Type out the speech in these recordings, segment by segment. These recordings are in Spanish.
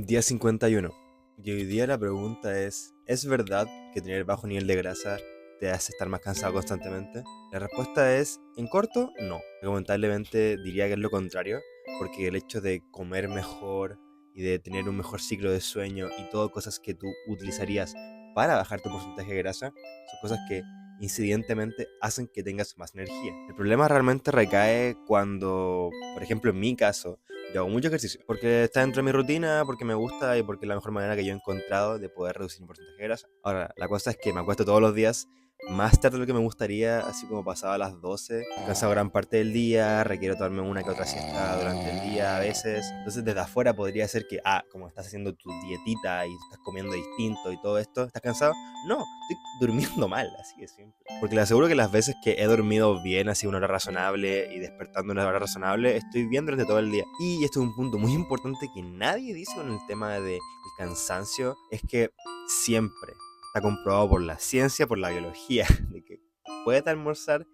Día 51. Y hoy día la pregunta ¿es verdad que tener bajo nivel de grasa te hace estar más cansado constantemente? La respuesta es, en corto, no. Lamentablemente diría que es lo contrario, porque el hecho de comer mejor y de tener un mejor ciclo de sueño y todo cosas que tú utilizarías para bajar tu porcentaje de grasa, son cosas que incidentemente hacen que tengas más energía. El problema realmente recae cuando, por ejemplo, en mi caso, yo hago mucho ejercicio porque está dentro de mi rutina, porque me gusta y porque es la mejor manera que yo he encontrado de poder reducir mi porcentaje de grasa. Ahora, la cosa es que me acuesto todos los días más tarde de lo que me gustaría, así como pasaba a las 12. He cansado gran parte del día, requiero tomarme una que otra siesta durante el día a veces. Entonces, desde afuera podría ser que, como estás haciendo tu dietita y estás comiendo distinto y todo esto, ¿estás cansado? No, estoy durmiendo mal, así de simple. Porque le aseguro que las veces que he dormido bien, así una hora razonable y despertando una hora razonable, estoy bien durante todo el día. Y esto es un punto muy importante que nadie dice con el tema del cansancio, es que siempre está comprobado por la ciencia, por la biología, de que después de almorzar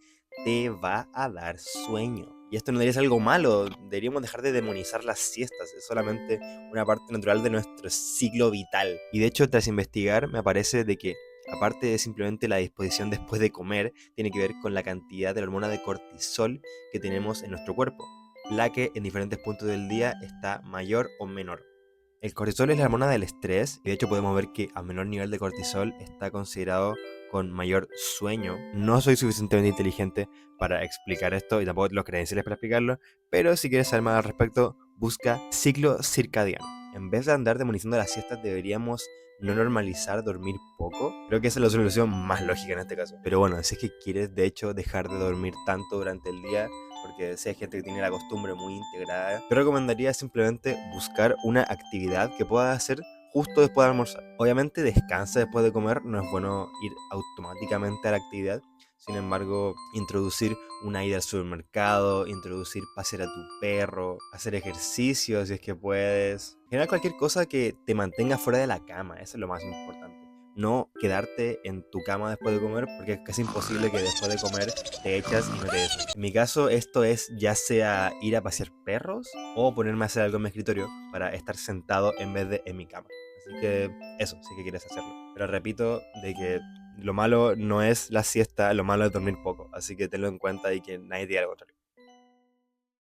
te va a dar sueño. Y esto no debería ser algo malo, deberíamos dejar de demonizar las siestas, es solamente una parte natural de nuestro ciclo vital. Y de hecho, tras investigar, me parece de que aparte de simplemente la disposición después de comer, tiene que ver con la cantidad de la hormona de cortisol que tenemos en nuestro cuerpo, la que en diferentes puntos del día está mayor o menor. El cortisol es la hormona del estrés y de hecho podemos ver que a menor nivel de cortisol está considerado con mayor sueño. No soy suficientemente inteligente para explicar esto y tampoco los credenciales para explicarlo, pero si quieres saber más al respecto, busca ciclo circadiano. En vez de andar demonizando las siestas, deberíamos no normalizar dormir poco. Creo que esa es la solución más lógica en este caso. Pero bueno, si es que quieres de hecho dejar de dormir tanto durante el día, porque si hay gente que tiene la costumbre muy integrada, yo recomendaría simplemente buscar una actividad que puedas hacer justo después de almorzar. Obviamente descansa después de comer, no es bueno ir automáticamente a la actividad. Sin embargo, introducir una ida al supermercado, introducir pasear a tu perro, hacer ejercicio si es que puedes. Generar cualquier cosa que te mantenga fuera de la cama, eso es lo más importante. No quedarte en tu cama después de comer, porque es casi imposible que después de comer te echas y no te des. En mi caso, esto es ya sea ir a pasear perros o ponerme a hacer algo en mi escritorio para estar sentado en vez de en mi cama. Así que eso, sí que quieres hacerlo. Pero repito de que lo malo no es la siesta, lo malo es dormir poco. Así que tenlo en cuenta y que nadie diga algo contrario.